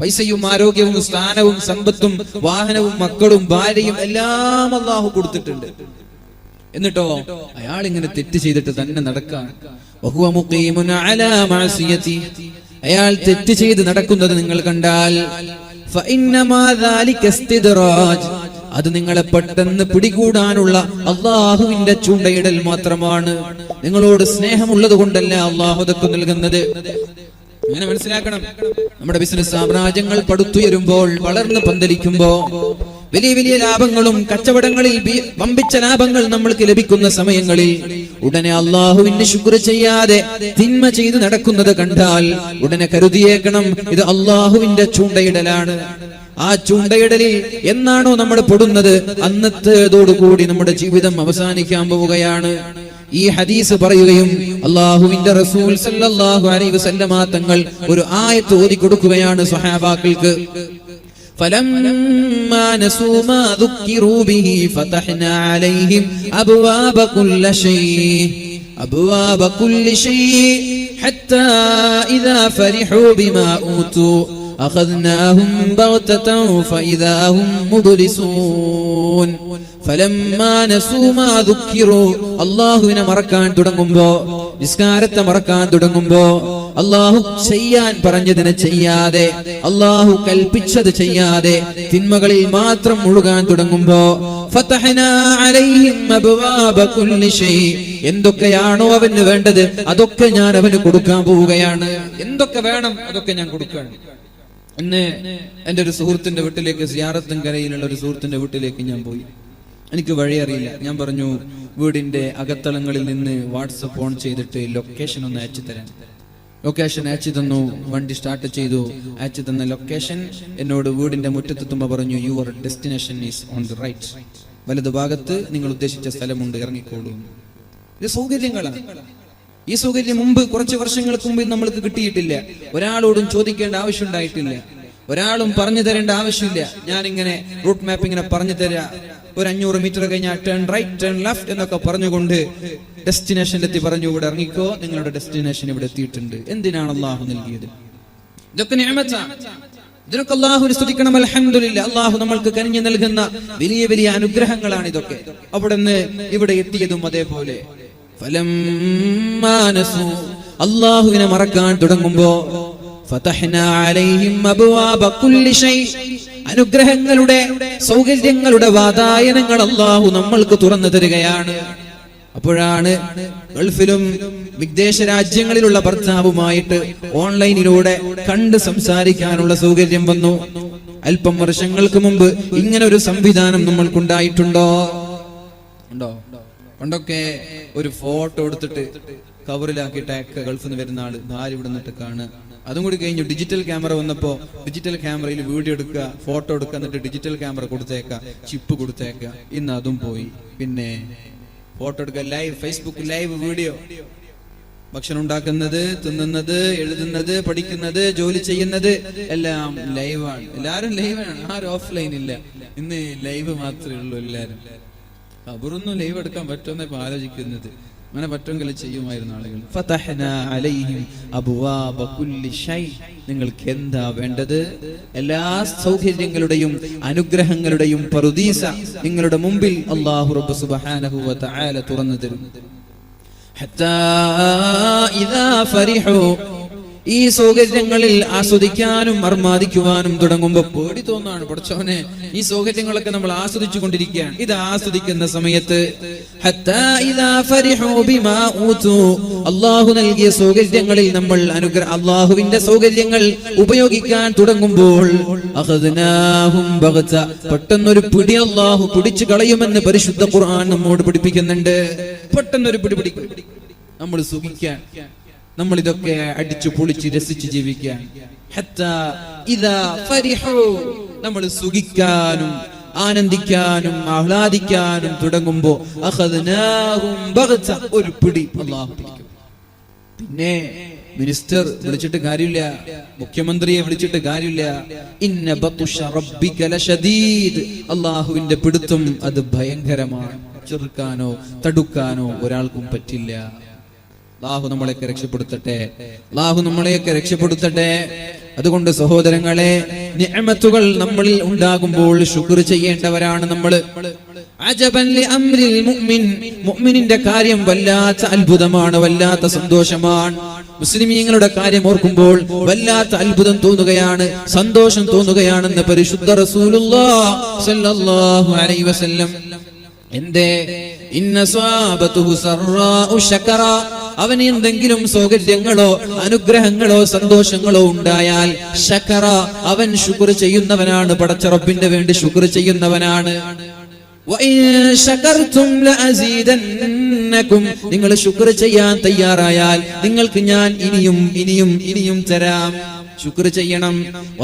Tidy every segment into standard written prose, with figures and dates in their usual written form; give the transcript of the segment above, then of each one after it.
പൈസയും ആരോഗ്യവും സ്ഥാനവും സമ്പത്തും വാഹനവും മക്കളും ഭാര്യയും എല്ലാം അല്ലാഹു കൊടുത്തിട്ടുണ്ട്. എന്നിട്ടോ അയാൾ ഇങ്ങനെ തെറ്റ് ചെയ്തിട്ട് തന്നെ നടക്കാൻ, അയാൾ തെറ്റ് ചെയ്ത് നടക്കുന്നത് നിങ്ങൾ കണ്ടാൽ അത് നിങ്ങളെ പെട്ടെന്ന് പിടികൂടാനുള്ള അള്ളാഹുവിന്റെ ചൂണ്ടയിടൽ മാത്രമാണ്. നിങ്ങളോട് സ്നേഹമുള്ളത് കൊണ്ടല്ല അള്ളാഹു അതൊക്കെ നൽകുന്നത്. അങ്ങനെ മനസ്സിലാക്കണം. നമ്മുടെ ബിസിനസ് സാമ്രാജ്യങ്ങൾ പടുത്തുയരുമ്പോൾ, വളർന്ന് പന്തലിക്കുമ്പോ, വലിയ വലിയ ലാഭങ്ങളും കച്ചവടങ്ങളിൽ വമ്പിച്ച ലാഭങ്ങൾ നമ്മൾക്ക് ലഭിക്കുന്ന സമയങ്ങളിൽ ഉടനെ അള്ളാഹുവിന്റെ ശുക്ർ ചെയ്യാതെ തിന്മ ചെയ്ത് നടക്കുന്നത് കണ്ടാൽ ഉടനെ കരുതിയേക്കണം, ഇത് അള്ളാഹുവിന്റെ ചൂണ്ടയിടലാണ്. ആ ചൂണ്ടയിടലിൽ എന്നാണോ നമ്മൾ പെടുന്നത്, അന്നത്തേതോടുകൂടി നമ്മുടെ ജീവിതം അവസാനിക്കാൻ പോവുകയാണ്. ഈ ഹദീസ് പറയുകയും അല്ലാഹുവിന്റെ റസൂൽ സല്ലല്ലാഹു അലൈഹി വസല്ലമ തങ്ങൾ ഒരു ആയത്ത് ഓതി കൊടുക്കുകയാണ് സ്വഹാബാക്കൾക്ക്. فلما نسوا ما ذكروا به فتحنا عليهم أبواب كل شيء حتى إذا فرحوا بما أوتوا أخذناهم بغتة فإذا هم مبلسون. فلما نسوا ما ذكروا അല്ലാഹുവിനെ മറക്കാൻ തുടങ്ങുമ്പോ, നിസ്കാരത്തെ മറക്കാൻ തുടങ്ങുമ്പോ, അല്ലാഹു ചെയ്യാൻ പറഞ്ഞതിനെ ചെയ്യാതെ, അല്ലാഹു കൽപ്പിച്ചത് ചെയ്യാതെ തിന്മകളിൽ മാത്രം മുഴുകാൻ തുടങ്ങുമ്പോ ഫതഹ്നാ അലൈഹിം അബ്വാബ കുല്ലി ഷൈ, എന്തൊക്കെയാണോ അവന് വേണ്ടത് അതൊക്കെ ഞാൻ അവന് കൊടുക്കാൻ പോവുകയാണ്. എന്തൊക്കെ വേണം അതൊക്കെ ഞാൻ കൊടുക്കുകയാണ്. ഇന്ന് എന്റെ ഒരു സുഹൃത്തിന്റെ വീട്ടിലേക്ക്, സിയാറത്തും കരയിലുള്ള ഒരു സുഹൃത്തിന്റെ വീട്ടിലേക്ക് ഞാൻ പോയി. എനിക്ക് വഴി അറിയില്ല. ഞാൻ പറഞ്ഞു, വീടിന്റെ അകത്തളങ്ങളിൽ നിന്ന് വാട്സപ്പ് ഓൺ ചെയ്തിട്ട് ലൊക്കേഷൻ ഒന്ന് അയച്ചു തരാൻ. ലൊക്കേഷൻ അയച്ചു തന്നു. വണ്ടി സ്റ്റാർട്ട് ചെയ്തു. അയച്ചു തന്ന ലൊക്കേഷൻ എന്നോട് വീടിന്റെ മുറ്റത്തെത്തുമ്പോ പറഞ്ഞു, your destination is on the right. വലതു ഭാഗത്ത് നിങ്ങൾ ഉദ്ദേശിച്ച സ്ഥലമുണ്ട്, ഇറങ്ങിക്കോളൂ. ഇത് സൗകര്യങ്ങളാണ്. ഈ സൗകര്യം മുമ്പ്, കുറച്ച് വർഷങ്ങൾക്ക് മുമ്പ് നമ്മൾക്ക് കിട്ടിയിട്ടില്ല. ഒരാളോടും ചോദിക്കേണ്ട ആവശ്യം ഉണ്ടായിട്ടില്ല. ഒരാളും പറഞ്ഞു തരേണ്ട ആവശ്യമില്ല. ഞാനിങ്ങനെ റൂട്ട് മാപ്പ് ഇങ്ങനെ പറഞ്ഞു തരാ, ഒരു 500 മീറ്റർ കഴിഞ്ഞാൽ ടേൺ റൈറ്റ്, ടേൺ ലെഫ്റ്റ് എന്നൊക്കെ പറഞ്ഞുകൊണ്ട് ഡെസ്റ്റിനേഷനിലെത്തി പറഞ്ഞു, ഇവിടെ ഇറങ്ങിക്കോ, നിങ്ങളുടെ ഡെസ്റ്റിനേഷൻ ഇവിടെ എത്തിയിട്ടുണ്ട്. എന്തിനാണ് അള്ളാഹു നൽകിയത്? ഇതൊക്കെ നിഅമത്താണ്. ഇതിനൊക്കെ അള്ളാഹുവിനെ സ്തുതിക്കണം. അൽഹംദുലില്ലാഹ്. അള്ളാഹു നമ്മൾക്ക് കനിഞ്ഞു നൽകുന്ന വലിയ വലിയ അനുഗ്രഹങ്ങളാണ് ഇതൊക്കെ. അവിടെ നിന്ന് ഇവിടെ എത്തിയതും അതേപോലെ. അള്ളാഹുവിനെ മറക്കാൻ തുടങ്ങുമ്പോ ഫതഹ്നാ അലൈഹിം അബ്വാബ കുല്ലി ഷൈ, അനുഗ്രഹങ്ങളുടെ, സൗകര്യങ്ങളുടെ വാതായനങ്ങൾ അള്ളാഹു നമ്മൾക്ക് തുറന്നു തരികയാണ്. അപ്പോഴാണ് ഗൾഫിലും വിദേശ രാജ്യങ്ങളിലുള്ള ഭർത്താവുമായിട്ട് ഓൺലൈനിലൂടെ കണ്ട് സംസാരിക്കാനുള്ള സൗകര്യം വന്നു. അല്പം വർഷങ്ങൾക്ക് മുമ്പ് ഇങ്ങനെ ഒരു സംവിധാനം നമ്മൾക്കുണ്ടായിട്ടുണ്ടോ? ഉണ്ടോ? പണ്ടൊക്കെ ഒരു ഫോട്ടോ എടുത്തിട്ട് കവറിലാക്കിയിട്ട് അയക്കുക, ഗൾഫിൽ നിന്ന് വരുന്ന ആള്, ഭാര്യ ഇവിടെ നിന്നിട്ട് കാണുക. അതും കൂടി കഴിഞ്ഞു ഡിജിറ്റൽ ക്യാമറ വന്നപ്പോ ഡിജിറ്റൽ ക്യാമറയിൽ വീഡിയോ എടുക്കുക, ഫോട്ടോ എടുക്കുക, എന്നിട്ട് ഡിജിറ്റൽ ക്യാമറ കൊടുത്തേക്കുക, ചിപ്പ് കൊടുത്തേക്കുക. ഇന്ന് അതും പോയി. പിന്നെ ഫോട്ടോ എടുക്കുക, ലൈവ്, ഫേസ്ബുക്ക് ലൈവ് വീഡിയോ. ഭക്ഷണം ഉണ്ടാക്കുന്നത്, തിന്നുന്നത്, എഴുതുന്നത്, പഠിക്കുന്നത്, ജോലി ചെയ്യുന്നത് എല്ലാം ലൈവാണ്. എല്ലാരും ലൈവാണ്, ആരും ഓഫ്ലൈൻ ഇല്ല. ഇന്ന് ലൈവ് മാത്രമേ ഉള്ളൂ എല്ലാരും. ഖബറൊന്നും ലൈവ് എടുക്കാൻ പറ്റുമെന്ന് ഇപ്പൊ ആലോചിക്കുന്നത്. അങ്ങനെ പറ്റുമെങ്കിൽ ചെയ്യുമായിരുന്നു ആളുകൾ. ഫതഹ്നാ അലൈഹിം അബ്വാബ കുല്ലി ഷൈ, നിങ്ങൾക്ക് എന്താ വേണ്ടത്? എല്ലാ സൗകര്യങ്ങളുടെയും അനുഗ്രഹങ്ങളുടെയും പറുദീസ നിങ്ങളുടെ മുമ്പിൽ അല്ലാഹു റബ്ബ് സുബ്ഹാനഹു വ തആല തുറന്നു തരും. ഹത്താ ഇദാ ഫരിഹു, ഈ സൗകര്യങ്ങളിൽ ആസ്വദിക്കാനും അർമാദിക്കുവാനും തുടങ്ങുമ്പോ പേടി തോന്നാണ്. പഠിച്ചവനെ, ഈ സൗകര്യങ്ങളൊക്കെ നമ്മൾ ആസ്വദിച്ചു കൊണ്ടിരിക്കുകയാണ്. ഇത് ആസ്വദിക്കുന്ന സമയത്ത് അള്ളാഹു നൽകിയ സൗകര്യങ്ങളിൽ നമ്മൾ അള്ളാഹുവിന്റെ സൗകര്യങ്ങൾ ഉപയോഗിക്കാൻ തുടങ്ങുമ്പോൾ പെട്ടെന്നൊരു പിടി അള്ളാഹു പിടിച്ചു കളയുമെന്ന് പരിശുദ്ധ ഖുർആൻ നമ്മോട് പഠിപ്പിക്കുന്നുണ്ട്. പെട്ടെന്നൊരു പിടി പിടിക്കും. നമ്മൾ സുഖിക്കാൻ, നമ്മൾ ഇതൊക്കെ അടിച്ചു പൊളിച്ച് രസിച്ച് ജീവിക്കാൻ. നമ്മൾ സുഖിക്കാനും ആനന്ദിക്കാനും ആഹ്ലാദിക്കാനും തുടങ്ങുമ്പോ ഒരു പിടി അല്ലാഹു പിടിക്കും. പിന്നെ മിനിസ്റ്റർ വിളിച്ചിട്ട് കാര്യമില്ല, മുഖ്യമന്ത്രിയെ വിളിച്ചിട്ട് കാര്യമില്ല. ഇന്ന ബത്ഷ റബ്ബിക ലശദീദ്, അല്ലാഹുവിന്റെ പിടുത്തം അത് ഭയങ്കരമാണ്. ചെറുക്കാനോ തടുക്കാനോ ഒരാൾക്കും പറ്റില്ല. അല്ലാഹു നമ്മളെയൊക്കെ രക്ഷപ്പെടുത്തട്ടെ. അല്ലാഹു നമ്മളെയൊക്കെ രക്ഷപ്പെടുത്തട്ടെ. അതുകൊണ്ട് സഹോദരങ്ങളെ, നിഅമത്തുകൾ നമ്മളിൽ ഉണ്ടാകുമ്പോൾ ശുക്ർ ചെയ്യേണ്ടവരാണ് നമ്മൾ. അജബൻ ലി അംരിൽ മുഅ്മിൻ, മുഅ്മിനിന്റെ കാര്യം വല്ലാത്ത അത്ഭുതമാണ്, വല്ലാത്ത സന്തോഷമാണ്. മുസ്ലിമീങ്ങളുടെ കാര്യം ഓർക്കുമ്പോൾ വല്ലാത്ത അത്ഭുതം തോന്നുകയാണ്, സന്തോഷം തോന്നുകയാണെന്ന് പരിശുദ്ധ റസൂലുള്ളാഹി സ്വല്ലല്ലാഹു അലൈഹി വസല്ലം. എന്തേ? ഇന്ന സ്വാബതുഹു സറാഉ ശകറ, അവന് എന്തെങ്കിലും സൗകര്യങ്ങളോ അനുഗ്രഹങ്ങളോ സന്തോഷങ്ങളോ ഉണ്ടായാൽ ശകറ, അവൻ ശുക്ർ ചെയ്യുന്നവനാണ്, പടച്ച റബ്ബിന്റെ വേണ്ടി ശുക്ർ ചെയ്യുന്നവനാണ്. നിങ്ങൾ ശുക്ർ ചെയ്യാൻ തയ്യാറായാൽ നിങ്ങൾക്ക് ഞാൻ ഇനിയും ഇനിയും ഇനിയും തരാം. ശുക്ർ ചെയ്യണം.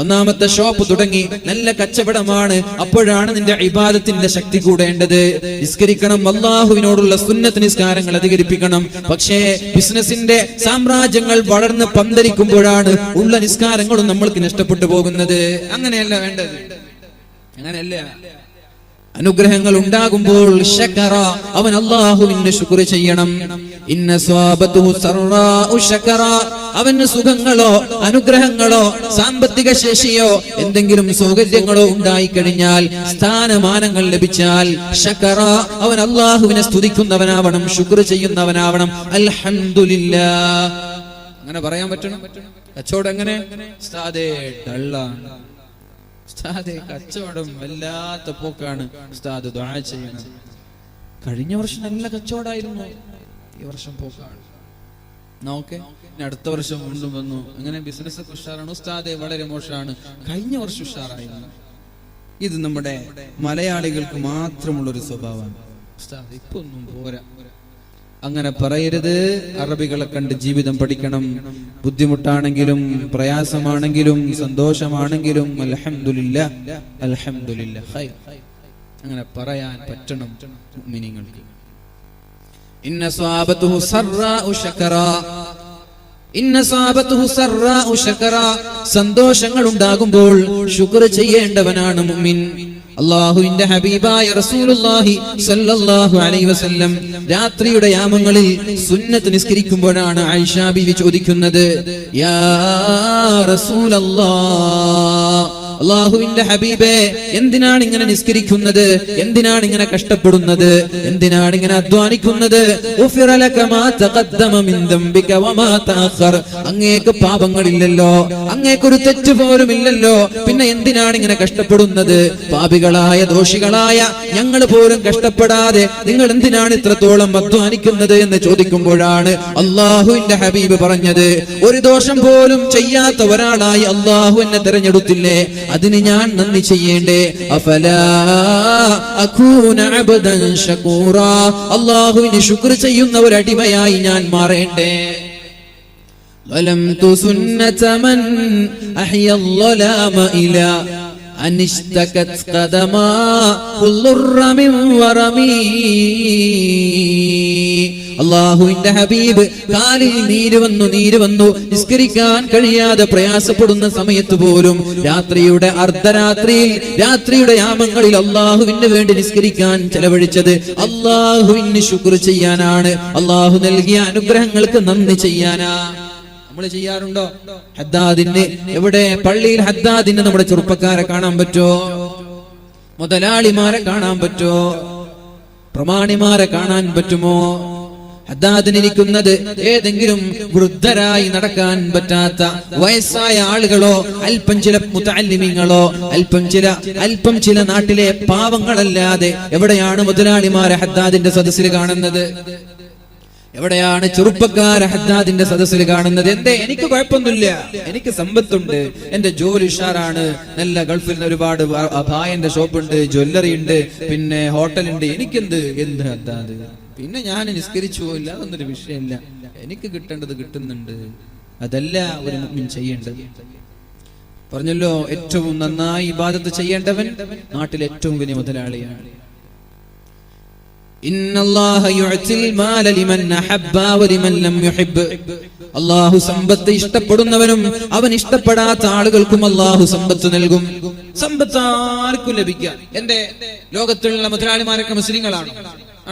ഒന്നാമത്തെ ഷോപ്പ് തുടങ്ങി, നല്ല കച്ചവടമാണ്, അപ്പോഴാണ് നിന്റെ ഇബാദത്തിന്റെ ശക്തി കൂടേണ്ടത്. നിസ്കരിക്കണം, അല്ലാഹുവിനോടുള്ള സുന്നത്ത് നിസ്കാരങ്ങൾ അധികരിപ്പിക്കണം. പക്ഷേ ബിസിനസിന്റെ സാമ്രാജ്യങ്ങൾ വളർന്ന് പന്തലിക്കുമ്പോഴാണ് ഉള്ള നിസ്കാരങ്ങളും നമ്മൾക്ക് നഷ്ടപ്പെട്ടു പോകുന്നത്. അങ്ങനെയല്ല വേണ്ടത്, അങ്ങനെയല്ല. അനുഗ്രഹങ്ങൾ ഉണ്ടാകുമ്പോൾ ശകറ, അവൻ അല്ലാഹുവിന് ശുക്ർ ചെയ്യണം. ഇന്ന സ്വാബതുഹു സറാഉ ശകറ, അവന് സുഖങ്ങളോ അനുഗ്രഹങ്ങളോ സാമ്പത്തിക ശേഷിയോ എന്തെങ്കിലും സൗകര്യങ്ങളോ ഉണ്ടായിക്കഴിഞ്ഞാൽ, സ്ഥാനമാനങ്ങൾ ലഭിച്ചാൽ ശകറ, അവൻ അല്ലാഹുവിനെ സ്തുതിക്കുന്നവനാവണം, ശുക്ർ ചെയ്യുന്നവനാവണം. അൽഹംദുലില്ലാഹ് അങ്ങനെ പറയാൻ പറ്റണം. കച്ചവടം എങ്ങനെ? ഉസ്താദേ ഡള്ളാണ്, ഉസ്താദേ കച്ചവടം വല്ലാത്ത പോക്കാണ്, ഉസ്താദ് ദുആ ചെയ്യണം. കഴിഞ്ഞ വർഷം നല്ല കച്ചവടമായിരുന്നു, ഈ വർഷം പോക്കാണ്. നോക്കെ അടുത്ത വർഷം വീണ്ടും വന്നു, അങ്ങനെ ബിസിനസ് ഒക്കെ ഉഷാറാണ്, ഉസ്താദേ വളരെ മോശമാണ്, കഴിഞ്ഞ വർഷം ഉഷാറായിരുന്നു. ഇത് നമ്മുടെ മലയാളികൾക്ക് മാത്രമുള്ളൊരു സ്വഭാവമാണ്. ഉസ്താദ് ഇപ്പൊ ഒന്നും പോരാ. അങ്ങനെ പറയരുത്. അറബികളെ കണ്ട് ജീവിതം പഠിക്കണം. ബുദ്ധിമുട്ടാണെങ്കിലും പ്രയാസമാണെങ്കിലും സന്തോഷമാണെങ്കിലും അൽഹംദുലില്ലാഹ് അൽഹംദുലില്ലാഹ് ഖൈർ, അങ്ങനെ പറയാൻ പറ്റണം മുഅ്മിനീങ്ങൾക്ക്. ഇന്ന സ്വാബതുഹു സറാഉ ശകറ, ഇന്ന സ്വാബതുഹു സറാഉ ശകറ, സന്തോഷങ്ങൾ ഉണ്ടാകുമ്പോൾ ശുക്ർ ചെയ്യേണ്ടവനാണ് മുഅ്മിൻ. അല്ലാഹുവിന്റെ ഹബീബായ റസൂലുള്ളാഹി സ്വല്ലല്ലാഹു അലൈഹി വസല്ലം രാത്രിയുടെ യാമങ്ങളിൽ സുന്നത്ത് നിസ്കരിക്കുമ്പോഴാണ് ആയിഷ ബീവി ചോദിക്കുന്നത്, യാ റസൂലല്ലാഹ്, അല്ലാഹുവിന്റെ ഹബീബേ, എന്തിനാണ് ഇങ്ങനെ നിസ്കരിക്കുന്നത്? എന്തിനാണ് ഇങ്ങനെ കഷ്ടപ്പെടുന്നത്? എന്തിനാണ് ഇങ്ങനെ അധ്വാനിക്കുന്നത്? ഉഫിറ ലക മാ തഖദ്ദമ മിൻ ദംബിക വമാ തഅഖർ, അങ്ങേക്ക് പാപങ്ങളില്ലല്ലോ, അങ്ങേക്കൊരു തെറ്റ് പോലും ഇല്ലല്ലോ, പിന്നെ എന്തിനാണ് ഇങ്ങനെ കഷ്ടപ്പെടുന്നത്? പാപികളായ ദോഷികളായ ഞങ്ങൾ പോലും കഷ്ടപ്പെടാതെ നിങ്ങൾ എന്തിനാണ് ഇത്രത്തോളം അധ്വാനിക്കുന്നത് എന്ന് ചോദിക്കുമ്പോഴാണ് അല്ലാഹുവിന്റെ ഹബീബ് പറഞ്ഞത്, ഒരു ദോഷം പോലും ചെയ്യാത്ത ഒരാളായി അല്ലാഹു എന്നെ തെരഞ്ഞെടുത്തില്ലേ, അതിന് ഞാൻ നന്ദി ചെയ്യേണ്ടേ? അഫലാ അകൂന അബ്ദൻ ശകൂറ, അല്ലാഹുവിന് ശുക്ർ ചെയ്യുന്ന ഒരു അടിമയായി ഞാൻ മാറേണ്ടേ? വലം തുസുന്നത മൻ അഹ്യ അൽളലാമ ഇലാ അനിഷ്തകത് ഖദമാ ഖുൽറ മിൻ വറമീ. അല്ലാഹുവിന്റെ ഹബീബ് കാലിൽ നീര് വന്നു നിസ്കരിക്കാൻ കഴിയാതെ പ്രയാസപ്പെടുന്ന സമയത്ത് പോലും രാത്രിയുടെ അർദ്ധരാത്രിയിൽ രാത്രിയുടെ യാമങ്ങളിൽ അല്ലാഹുവിന് വേണ്ടി നിസ്കരിക്കാൻ ചെലവഴിച്ചത് അല്ലാഹുവിന് ശുക്ർ ചെയ്യാനാണ്, അല്ലാഹു നൽകിയ അനുഗ്രഹങ്ങൾക്ക് നന്ദി ചെയ്യാനാ. നമ്മൾ ചെയ്യാറുണ്ടോ? ഹദ്ദാദിന് എവിടെ? പള്ളിയിൽ ഹദ്ദാദിന് നമ്മുടെ ചെറുപ്പക്കാരെ കാണാൻ പറ്റോ? മുതലാളിമാരെ കാണാൻ പറ്റോ? പ്രമാണിമാരെ കാണാൻ പറ്റുമോ? ഹദ്ദാദിനിരിക്കുന്നത് ഏതെങ്കിലും വൃദ്ധരായി നടക്കാൻ പറ്റാത്ത വയസ്സായ ആളുകളോ അല്പം ചില മുതഅല്ലിമീങ്ങളോ അല്പം ചില നാട്ടിലെ പാവങ്ങളല്ലാതെ എവിടെയാണ് മുതലാളിമാരെ ഹദ്ദാദിന്റെ സദസ്സിൽ കാണുന്നത്? എവിടെയാണ് ചെറുപ്പക്കാരെ ഹദ്ദാദിന്റെ സദസ്സിൽ കാണുന്നത്? എന്തേ? എനിക്ക് കുഴപ്പമൊന്നുമില്ല, എനിക്ക് സമ്പത്തുണ്ട്, എന്റെ ജോലി ഉഷാറാണ്, നല്ല ഗൾഫിൽ ഒരുപാട് ഭായന്റെ ഷോപ്പുണ്ട്, ജ്വല്ലറി ഉണ്ട്, പിന്നെ ഹോട്ടലുണ്ട്, എനിക്കെന്ത് എന്ത് ഹദ്ദാദ്, പിന്നെ ഞാൻ നിസ്കരിച്ചു പോയില്ല, അതൊന്നൊരു വിഷയമില്ല, എനിക്ക് കിട്ടേണ്ടത് കിട്ടുന്നുണ്ട്. അതല്ല ഒരു മുഅ്മിൻ ചെയ്യേണ്ടത്. പറഞ്ഞല്ലോ, ഏറ്റവും നന്നായി ഇബാദത്ത് ചെയ്യേണ്ടവൻ നാട്ടിലെ ഏറ്റവും വലിയ മുതലാളിയാണ്. അല്ലാഹു സമ്പത്ത് ഇഷ്ടപ്പെടുന്നവനും അവൻ ഇഷ്ടപ്പെടാത്ത ആളുകൾക്കും അല്ലാഹു സമ്പത്ത് നൽകും. സമ്പത്ത് ആർക്കും ലഭിക്കാം. എന്റെ ലോകത്തുള്ള മുതലാളിമാരൊക്കെ മുസ്ലിങ്ങളാണോ?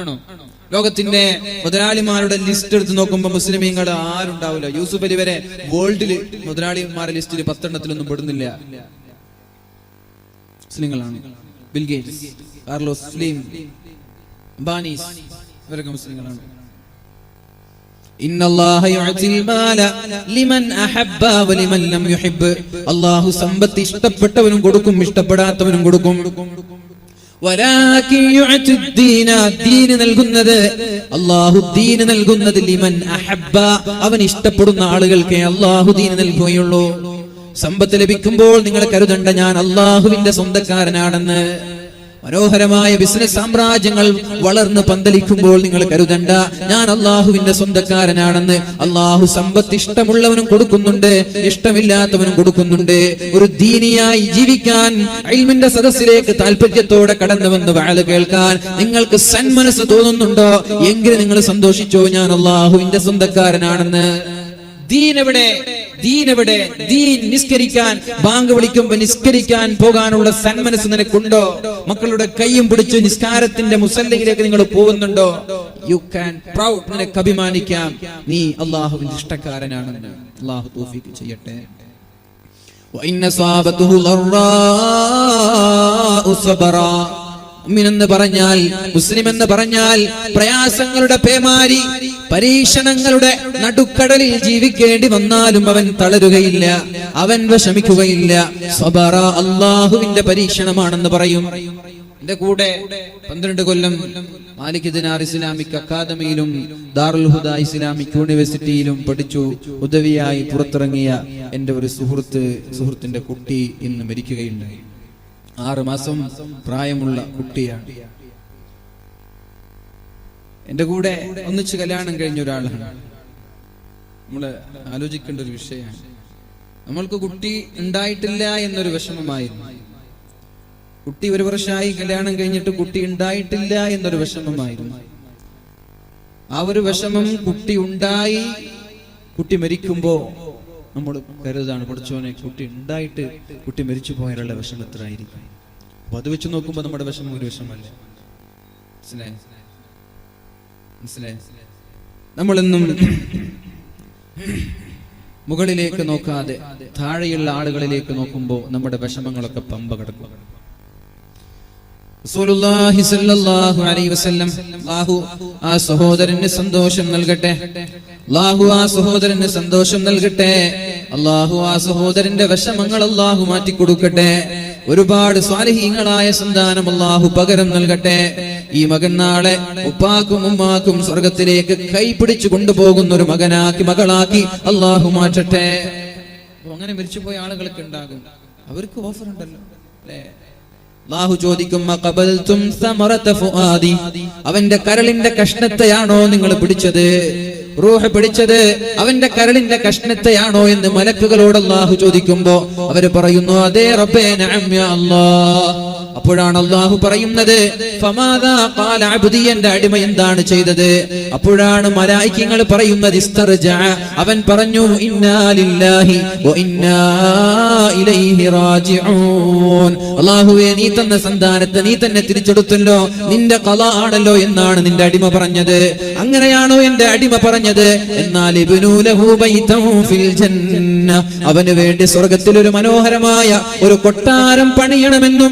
ആണോ? ലോകത്തിന്റെ മുതലാളിമാരുടെ ലിസ്റ്റ് എടുത്ത് നോക്കുമ്പോൾ മുസ്ലിമീങ്ങൾ ആരുണ്ടാവില്ല. യൂസുഫ് അലി വരെ വേൾഡില് മുതലാളിമാരുടെ ലിസ്റ്റിൽ 10 എണ്ണത്തിലൊന്നും പെടുന്നില്ല. മുസ്ലിങ്ങളാണ്. Bill Gates, Carlos slim, Ambanis, ഇവരൊക്കെ മുസ്ലിങ്ങളാണ്. അല്ലാഹു സമ്പത്ത് ഇഷ്ടപ്പെട്ടവനും കൊടുക്കും, ഇഷ്ടപ്പെടാത്തവനും കൊടുക്കും. നൽകുന്നത് അല്ലാഹു ദീൻ നൽകുന്നത് ലിമൻ അഹബ്ബ, അവൻ ഇഷ്ടപ്പെടുന്ന ആളുകൾക്ക് അല്ലാഹു ദീൻ നൽകുകയുള്ളൂ. സമ്പത്ത് ലഭിക്കുമ്പോൾ നിങ്ങൾ കരുതണ്ട ഞാൻ അല്ലാഹുവിന്റെ സ്വന്തക്കാരനാണെന്ന്. മനോഹരമായ ബിസിനസ് സാമ്രാജ്യങ്ങൾ വളർന്ന് പന്തലിക്കുമ്പോൾ നിങ്ങൾ കരുതണ്ട ഞാൻ അല്ലാഹുവിന്റെ സ്വന്തക്കാരനാണെന്ന്. അല്ലാഹു സമ്പത്ത് ഇഷ്ടമുള്ളവനും കൊടുക്കുന്നുണ്ട്, ഇഷ്ടമില്ലാത്തവനും കൊടുക്കുന്നുണ്ട്. ഒരു ദീനിയായി ജീവിക്കാൻ ഇൽമിന്റെ സദസ്സിലേക്ക് താല്പര്യത്തോടെ കടന്നു വന്ന് വഅദ് കേൾക്കാൻ നിങ്ങൾക്ക് സന്മനസ് തോന്നുന്നുണ്ടോ എങ്കിൽ നിങ്ങൾ സന്തോഷിച്ചോ, ഞാൻ അല്ലാഹുവിന്റെ സ്വന്തക്കാരനാണെന്ന്. ദീനെവിടെ? ദീനെവിടെ? ദീൻ നിസ്കരിക്കാൻ, ബാങ്ക് വിളിക്കുമ്പോ നിസ്കരിക്കാൻ പോകാനുള്ള സന്മനസ് നിനക്കുണ്ടോ? മക്കളുടെ കൈയും പിടിച്ച് നിസ്കാരത്തിന്റെ മുസല്ലയിലേക്ക് നിങ്ങൾ പോകുന്നുണ്ടോ? യു ക്യാൻ പ്രൗഡ്, നിനക്ക് അഭിമാനിക്കാം നീ അല്ലാഹുവിന്റെ ഇഷ്ടക്കാരനാണെന്ന്. അല്ലാഹു തൗഫീഖ് ചെയ്യട്ടെ. വഇന്ന സാബതുഹു ലറാഉ സബറാ. മുഅ്മിൻ എന്ന് പറഞ്ഞാൽ, മുസ്ലിം എന്ന് പറഞ്ഞാൽ പ്രയാസങ്ങളുടെ പേമാരി, പരീക്ഷണങ്ങളുടെ നടുക്കടലിൽ ജീവിക്കേണ്ടി വന്നാലും അവൻ തളരുകയില്ല, അവൻ വിഷമിക്കുകയില്ല. സബറ, അല്ലാഹുവിന്റെ പരീക്ഷണമാണെന്ന് പറയും. എന്റെ കൂടെ 12 കൊല്ലം മാലിക് ദിനാർ ഇസ്ലാമിക് അക്കാദമിയിലും ദാറുൽ ഹുദ ഇസ്ലാമിക് യൂണിവേഴ്സിറ്റിയിലും പഠിച്ചു ഉദവിയായി പുറത്തിറങ്ങിയ എന്റെ ഒരു സുഹൃത്തിന്റെ കുട്ടി ഇന്ന് മരിക്കുകയുണ്ടായി. 6 മാസം പ്രായമുള്ള കുട്ടിയാണ്. എന്റെ കൂടെ ഒന്നിച്ച് കല്യാണം കഴിഞ്ഞ ഒരാളാണ്. നമ്മള് ആലോചിക്കേണ്ട ഒരു വിഷയമാണ്. നമ്മൾക്ക് കുട്ടി ഉണ്ടായിട്ടില്ല എന്നൊരു വിഷമമായിരുന്നു. കുട്ടി 1 വർഷമായി കല്യാണം കഴിഞ്ഞിട്ട് കുട്ടി ഉണ്ടായിട്ടില്ല എന്നൊരു വിഷമമായിരുന്നു. ആ ഒരു വിഷമം കുട്ടി ഉണ്ടായി, കുട്ടി മരിക്കുമ്പോ നമ്മൾ കരുതാണ് പഠിച്ചോനെ കുട്ടി ഉണ്ടായിട്ട് കുട്ടി മരിച്ചു പോയാലുള്ള വിഷമം എത്രയായിരിക്കും. അപ്പൊ അത് വെച്ച് നോക്കുമ്പോ നമ്മുടെ വിഷമം ഒരു വിഷമല്ലേ? മനസ്സിലായി? നമ്മളെന്നും മുകളിലേക്ക് നോക്കാതെ താഴെയുള്ള ആളുകളിലേക്ക് നോക്കുമ്പോൾ നമ്മുടെ വിഷമങ്ങളൊക്കെ പമ്പ കിടക്കും. റസൂലുള്ളാഹി സ്വല്ലല്ലാഹു അലൈഹി വസല്ലം അല്ലാഹു ആ സഹോദരന് സന്തോഷം നൽകട്ടെ, അല്ലാഹു ആ സഹോദരന് സന്തോഷം നൽകട്ടെ, അല്ലാഹു ആ സഹോദരന്റെ വിഷമങ്ങൾ അല്ലാഹു മാറ്റി കൊടുക്കട്ടെ. ഒരുപാട് സ്വാലിഹീങ്ങളായ സന്താനം അല്ലാഹു പകരം നൽകട്ടെ. ഈ മകൻ നാളെ ഉപ്പാക്കും ഉമ്മാക്കും സ്വർഗത്തിലേക്ക് കൈപിടിച്ചു കൊണ്ടുപോകുന്ന ഒരു മകളാക്കി അല്ലാഹു മാറ്റട്ടെ. അങ്ങനെ മരിച്ചുപോയ ആളുകളൊക്കെ ഉണ്ടാകും, അവർക്ക് ഓഫർ ഉണ്ടല്ലോ അല്ലേ? അല്ലാഹു ചോദിക്കും മഖബൽതും സമറത ഫുആദി, അവന്റെ കരളിന്റെ കഷ്ണത്തെയാണോ നിങ്ങൾ പിടിച്ചത്? റൂഹ് പിടിച്ചത് അവന്റെ കരളിന്റെ കഷ്ണത്തെയാണോ എന്ന് മലക്കുകളോട് അല്ലാഹു ചോദിക്കുമ്പോ അവര് പറയുന്നു അതെ റബ്ബേ നഅം യാ അല്ലാഹ്. അപ്പോഴാണ് അല്ലാഹു പറയുന്നത് ഫമാദാ ഖാല അബ്ദി, എന്റെ അടിമ എന്താണ് ചെയ്തത്? അപ്പോഴാണ് മലായികകൾ പറയുന്നത് ഇസ്തർജഅ, അവൻ പറഞ്ഞു ഇന്നാ ലില്ലാഹി വ ഇന്നാ ഇലൈഹി റാജിഊൻ. അല്ലാഹുവേ നീ തന്ന സന്താനത്തെ നീ തന്നെ തിരിച്ചെടുത്തല്ലോ, നിന്റെ ഖളാ ആണല്ലോ എന്നാണ് നിന്റെ അടിമ പറഞ്ഞത്. അങ്ങനെയാണോ എന്റെ അടിമ പറഞ്ഞത്? എന്നാൽ ഇബ്നു ലഹു ബൈതൻ ഫിൽ ജന്ന, അവന് വേണ്ടി സ്വർഗ്ഗത്തിൽ ഒരു മനോഹരമായ ഒരു കൊട്ടാരം പണിയണമെന്നും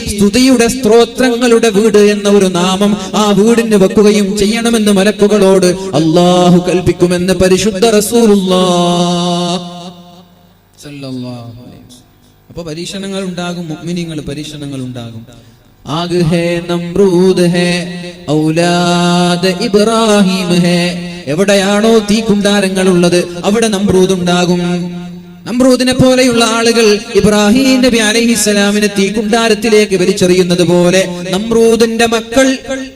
സ്തുതിയുടെ സ്തോത്രങ്ങളുടെ വീട് എന്ന ഒരു നാമം ആ വീടിന് വെക്കുകയും ചെയ്യണമെന്ന് മലക്കുകളോട് അല്ലാഹു കൽപ്പിക്കുമെന്ന് പരിശുദ്ധ റസൂലുള്ളാഹ് സല്ലല്ലാഹു അലൈഹി വസല്ലം. അപ്പൊ പരീക്ഷണങ്ങൾ ഉണ്ടാകും, മുഅ്മിനീങ്ങൾ പരീക്ഷണങ്ങൾ ഉണ്ടാകും. ആഗ് ഹേ നമ്രൂദ് ഹേ ഔലാദ് ഇബ്രാഹിം ഹേ, എവിടെയാണോ തീക്കുണ്ടാരങ്ങൾ ഉള്ളത് അവിടെ നമ്രൂദ് ഉണ്ടാകും. നമ്രൂദിനെ പോലെയുള്ള ആളുകൾ ഇബ്രാഹിം നബി അലൈഹിസ്സലാമിനെ തീക്കുണ്ടാരത്തിലേക്ക് വലിച്ചെറിയുന്നത് പോലെ നമ്രൂദിന്റെ മക്കൾ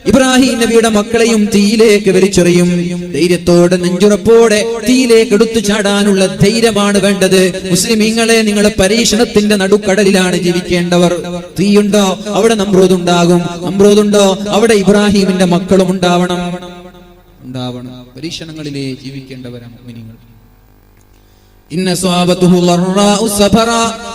ഇബ്രാഹിം നബിയുടെ മക്കളെയും തീയിലേക്ക് വലിച്ചെറിയും. ധൈര്യത്തോടെ നെഞ്ചുറപ്പോടെ തീയിലേക്ക് എടുത്തു ചാടാനുള്ള ധൈര്യമാണ് വേണ്ടത്. മുസ്ലിമീങ്ങളെ, നിങ്ങളുടെ പരീക്ഷണത്തിന്റെ നടുക്കടലിലാണ് ജീവിക്കേണ്ടവർ. തീയുണ്ടോ അവിടെ നമ്രൂദ് ഉണ്ടാകും, നമ്രൂദുണ്ടോ അവിടെ ഇബ്രാഹിമിന്റെ മക്കളും ഉണ്ടാവണം. പരീക്ഷണങ്ങളിലേ ജീവിക്കേണ്ടവരാണ് മുഅ്മിനീങ്ങൾ. ഇന്ന സ്വാബതുഹു ലറാഉ സബറ,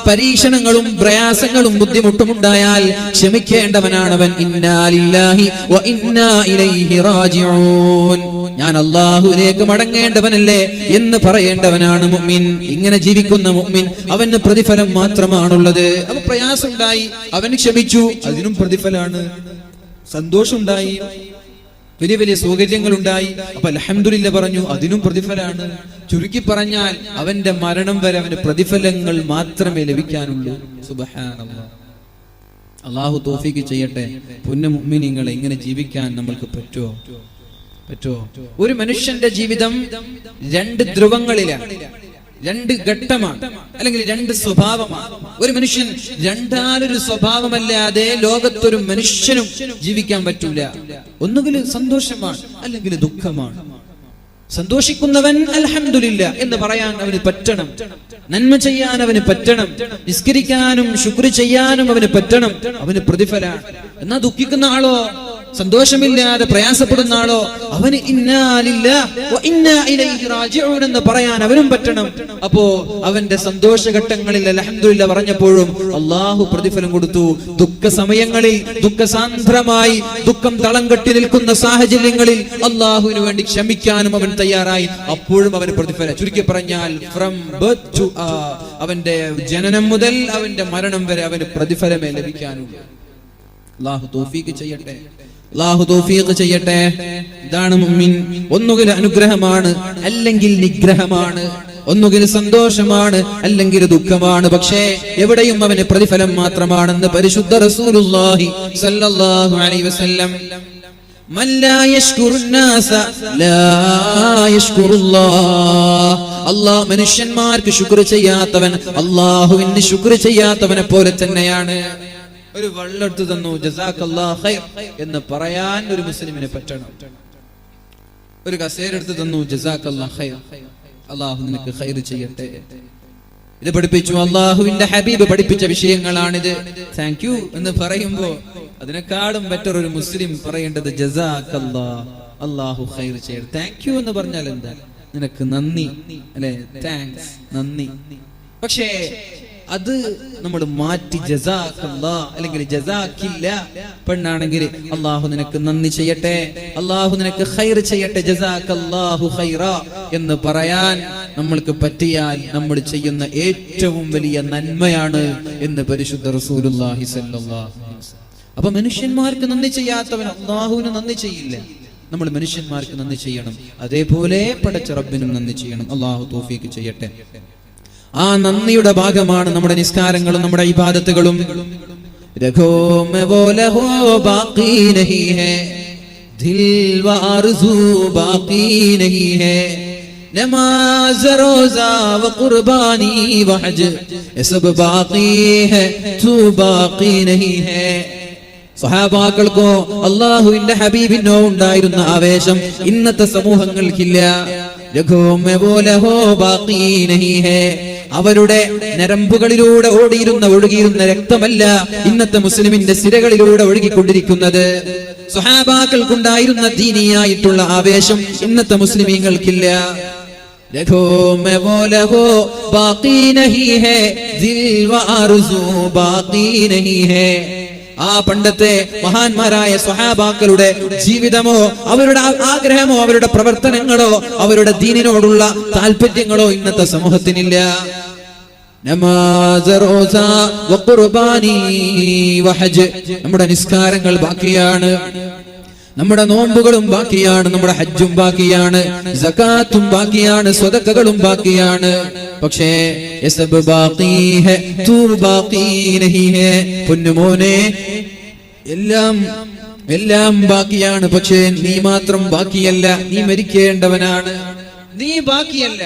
പരീക്ഷണങ്ങളും പ്രയാസങ്ങളും ബുദ്ധിമുട്ടും ഉണ്ടായാൽ ക്ഷമിക്കേണ്ടവനാണവൻ. ഇന്നാ ലില്ലാഹി വ ഇന്നാ ഇലൈഹി റാജിഊൻ, ഞാൻ അല്ലാഹുവിലേക്ക് മടങ്ങേണ്ടവനല്ലേ എന്ന് പറയേണ്ടവനാണ് മുഅ്മിൻ. ഇങ്ങനെ ജീവിക്കുന്ന മുഅ്മിൻ അവന് പ്രതിഫലം മാത്രമാണുള്ളത്. അവൻ പ്രയാസം ഉണ്ടായി, അവൻ ക്ഷമിച്ചു, അതിനും പ്രതിഫലമാണ്. സന്തോഷമുണ്ടായി, വലിയ വലിയ സൗകര്യങ്ങൾ ഉണ്ടായി, അപ്പൊ അൽഹംദുലില്ലാഹ് പറഞ്ഞു, അതിനും പ്രതിഫലമാണ്. ചുരുക്കി പറഞ്ഞാൽ അവന്റെ മരണം വരെ അവന് പ്രതിഫലങ്ങൾ മാത്രമേ ലഭിക്കാനുള്ളൂ. സുബ്ഹാനല്ലാഹ്. അല്ലാഹു തൗഫീഖ് ചെയ്യട്ടെ. പൊന്നു മുഅ്മിനീങ്ങളെ, ഇങ്ങനെ ജീവിക്കാൻ നമ്മൾക്ക് പറ്റുമോ? ഒരു മനുഷ്യന്റെ ജീവിതം രണ്ട് ധ്രുവങ്ങളിലാണ്, രണ്ട് ഘട്ടമാണ്, അല്ലെങ്കിൽ രണ്ട് സ്വഭാവമാണ്. ഒരു മനുഷ്യൻ രണ്ടാലൊരു സ്വഭാവമല്ലാതെ ലോകത്തൊരു മനുഷ്യനും ജീവിക്കാൻ പറ്റൂല. ഒന്നുകിൽ സന്തോഷമാണ്, അല്ലെങ്കിൽ ദുഃഖമാണ്. സന്തോഷിക്കുന്നവൻ അൽഹംദുലില്ലാ എന്ന് പറയാൻ അവന് പറ്റണം, നന്മ ചെയ്യാൻ അവന് പറ്റണം, നിസ്കരിക്കാനും ശുക്ർ ചെയ്യാനും അവന് പറ്റണം, അവന് പ്രതിഫലമാണ്. എന്നാ ദുഃഖിക്കുന്ന ആളോ, സന്തോഷമില്ലാതെ പ്രയാസപ്പെടുന്ന ആളോ, അവന് ഇന്നാ ലില്ലാഹി വ ഇന്നാ ഇലൈഹി റാജിഊൻ എന്ന് പറയാൻ അവനും പറ്റണം. അപ്പോ അവന്റെ സന്തോഷഘട്ടങ്ങളിൽ അൽഹംദുലില്ലാഹ് പറഞ്ഞപ്പോഴും അല്ലാഹു പ്രതിഫലം കൊടുത്തു. ദുഃഖ സമയങ്ങളിൽ, ദുഃഖസാന്ദ്രമായി ദുഃഖം തളം കെട്ടി നിൽക്കുന്ന സാഹചര്യങ്ങളിൽ അല്ലാഹുവിന് വേണ്ടി ക്ഷമിക്കാനും അവൻ തയ്യാറായി, അപ്പോഴും അവന് പ്രതിഫലം. ചുരുക്കി പറഞ്ഞാൽ ഫ്രം ബർത്ത് ടു അവന്റെ ജനനം മുതൽ അവന്റെ മരണം വരെ അവന് പ്രതിഫലമേ ലഭിക്കാനുള്ളൂ. അല്ലാഹു തൗഫീഖ് ചെയ്യട്ടെ, അല്ലാഹു തൗഫീഖ് ചെയ്യട്ടെ. ഇതാണ് മുഅ്മിൻ. ഒന്നുകിൽ അനുഗ്രഹമാണ്, അല്ലെങ്കിൽ നിഗ്രഹമാണ്. ഒന്നുകിൽ സന്തോഷമാണ്, അല്ലെങ്കിൽ ദുഃഖമാണ്. പക്ഷേ എവിടെയും അവന് പ്രതിഫലം മാത്രമാണെന്ന് പരിശുദ്ധ റസൂലുള്ളാഹി സ്വല്ലല്ലാഹു അലൈഹി വസല്ലം. മൻ ലാ യശ്കുറുന്നാസ ലാ യശ്കുറുല്ലാഹ്. അല്ലാഹ് മനുഷ്യന്മാർക്ക് ശുക്ർ ചെയ്യാത്തവൻ അല്ലാഹുവിന് ശുക്ർ ചെയ്യാത്തവനെ പോലെ തന്നെയാണ്. ഒരു വെള്ളെടുത്ത് തന്നു, ജസാക്കല്ലാഹു ഖൈർ എന്ന് പറയാൻ ഒരു മുസ്ലിമിന് പറ്റണം. ഒരു കസേര എടുത്ത് തന്നു, ജസാക്കല്ലാഹു ഖൈർ, അല്ലാഹു നിനക്ക് ഖൈർ ചെയ്യട്ടെ. ഇത് പഠിപ്പിച്ചു, അല്ലാഹുവിന്റെ ഹബീബ് പഠിപ്പിച്ച വിഷയങ്ങളാണിത്. താങ്ക് യു എന്ന് പറയുമ്പോ അതിനെക്കാളും ബെറ്റർ ഒരു മുസ്ലിം പറയേണ്ടത് ജസാക്കല്ലാഹ്, അല്ലാഹു ഖൈർ ചെയ്യട്ടെ. താങ്ക് യു എന്ന് പറഞ്ഞാൽ എന്താ? നിനക്ക് നന്ദി, അല്ലെ? താങ്ക്സ്, നന്ദി. പക്ഷേ അത് നമ്മൾ മാറ്റി ജസാക്കല്ലാഹ് അല്ലെങ്കിൽ ജസാക്കില്ല. പെണ്ണാണെങ്കിൽ അല്ലാഹു നിനക്ക് നന്ദി ചെയ്യട്ടെ, അല്ലാഹു നിനക്ക് ഖൈർ ചെയ്യട്ടെ, ജസാക്കല്ലാഹു ഖൈറാ എന്ന് പറയാൻ നമ്മൾക്ക് പറ്റിയാൽ നമ്മൾ ചെയ്യുന്ന ഏറ്റവും വലിയ നന്മയാണ് എന്ന് പരിശുദ്ധ റസൂലുള്ളാഹി സ്വല്ലല്ലാഹു അലൈഹി വസല്ലം. അപ്പൊ മനുഷ്യന്മാർക്ക് നന്ദി ചെയ്യാത്തവൻ അല്ലാഹുവിന് നന്ദി ചെയ്യില്ല. നമ്മൾ മനുഷ്യന്മാർക്ക് നന്ദി ചെയ്യണം, അതേപോലെ പടച്ച റബ്ബിനും നന്ദി ചെയ്യണം. അല്ലാഹു തൗഫീഖ് ചെയ്യട്ടെ. ആ നന്ദിയുടെ ഭാഗമാണ് നമ്മുടെ നിസ്കാരങ്ങളും നമ്മുടെ ഇബാദത്തുകളും. രഖോ മേ വോ ലഹോ ബാഖി നഹീ ഹൈ, ദിൽ വ അർസു ബാഖി നഹീ ഹൈ, നമാസ് റോസ വ ഖുർബാനി വ ഹജ്ജ് സബ് ബാഖി ഹൈ, തു ബാഖി നഹീ ഹൈ. സഹാബാക്കൾക്കോ അല്ലാഹുവിന്റെ ഹബീബിനോ ഉണ്ടായിരുന്ന ആവേശം ഇന്നത്തെ സമൂഹങ്ങൾക്കില്ല. രഖോ മേ വോ ലഹോ ബാഖി നഹീ ഹൈ. അവരുടെ നരമ്പുകളിലൂടെ ഒഴുകിയിരുന്ന രക്തമല്ല ഇന്നത്തെ മുസ്ലിമിന്റെ സിരകളിലൂടെ ഒഴുകിക്കൊണ്ടിരിക്കുന്നത്. സ്വഹാബാക്കൾക്കുണ്ടായിരുന്ന ദീനിയായിട്ടുള്ള ആവേശം ഇന്നത്തെ മുസ്ലിമീങ്ങൾക്കില്ല. രഖോ മേ വോ ലഹോ ബാഖി നഹീ ഹൈ, ദിൽ വ അർസു ബാഖി നഹീ ഹൈ. ആ പണ്ടത്തെ മഹാന്മാരായ സ്വഹാബാക്കളുടെ ജീവിതമോ അവരുടെ ആഗ്രഹമോ അവരുടെ പ്രവർത്തനങ്ങളോ അവരുടെ ദീനിനോടുള്ള താല്പര്യങ്ങളോ ഇന്നത്തെ സമൂഹത്തിനില്ല. നമാസ് റോസ വ ഖുർബാനി വ ഹജ്ജ്, നമ്മുടെ നിസ്കാരങ്ങൾ ബാക്കിയാണ്, നമ്മുടെ നോമ്പുകളും ബാക്കിയാണ്, നമ്മുടെ ഹജ്ജും ബാക്കിയാണ്, സകാത്തും ബാക്കിയാണ്, സ്വതക്കകളും ബാക്കിയാണ്. പക്ഷേ യസബ് ബാഖി ഹൈ, തു ബാഖി നഹീ ഹൈ. പൊന്നുമോനെ, എല്ലാം ബാക്കിയാണ്, പക്ഷേ നീ മാത്രം ബാക്കിയല്ല. നീ മരിക്കേണ്ടവനാണ്, നീ ബാക്കിയല്ല.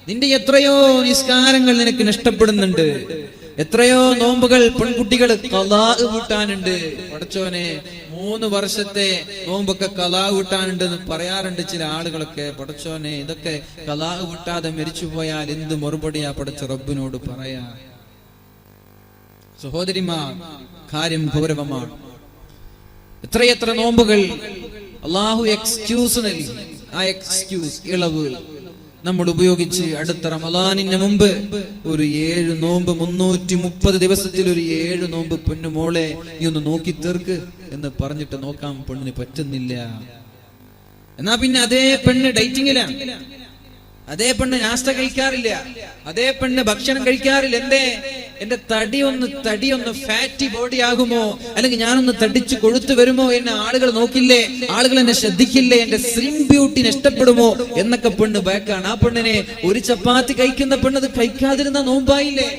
നിന്റെ എത്രയോ നിസ്കാരങ്ങൾ നിനക്ക് നഷ്ടപ്പെടുന്നുണ്ട്, എത്രയോ നോമ്പുകൾ പെൺകുട്ടികൾ ഖളാ വീട്ടാനുണ്ട്. പടച്ചോനെ, 3 വർഷത്തെ നോമ്പൊക്കെ ഖളാ വീട്ടാനുണ്ട് എന്ന് പറയാറുണ്ട് ചില ആളുകളൊക്കെ. പടച്ചോനെ, ഇതൊക്കെ ഖളാ വീട്ടാതെ മരിച്ചുപോയാൽ എന്ത് മറുപടിയാ പടച്ച റബ്ബിനോട് പറയാ? സഹോദരിമാർ, കാര്യം ഗൗരവമാണ്. എത്രയെത്ര നോമ്പുകൾ അല്ലാഹു എക്സ്ക്യൂസ് നൽകി. ആ എക്സ്ക്യൂസ്, ഇളവ്, നമ്മൾ ഉപയോഗിച്ച് അടുത്ത റമളാനിന് മുമ്പ് ഒരു 7 നോമ്പ് 330 ദിവസത്തിൽ ഒരു 7 നോമ്പ് പൊന്നുമോളെ നീ ഒന്ന് നോക്കി തീർക്ക് എന്ന് പറഞ്ഞിട്ട് നോക്കാൻ പെണ്ണിന് പറ്റുന്നില്ല. എന്നാ പിന്നെ അതേ പെണ്ണ് ഡേറ്റിങ്ങിലാണ്, അതേ പെണ്ണ് നാസ്ത കഴിക്കാറില്ല, അതേ പെണ്ണ് ഭക്ഷണം കഴിക്കാറില്ല. എന്റെ തടി ഒന്ന് ഫാറ്റി ബോഡി ആകുമോ, അല്ലെങ്കിൽ ഞാനൊന്ന് തടിച്ചു കൊഴുത്തു വരുമോ എന്നെ ആളുകൾ നോക്കില്ലേ, ആളുകൾ എന്നെ ശ്രദ്ധിക്കില്ലേ, എന്റെ സ്ലിം ബ്യൂട്ടി നഷ്ടപ്പെടുമോ എന്നൊക്കെ പെണ്ണ് ബാക്കാണ്. ആ പെണ്ണിനെ ഒരു ചപ്പാത്തി കഴിക്കുന്ന പെണ്ണത് കഴിക്കാതിരുന്ന നോമ്പായില്ലേ?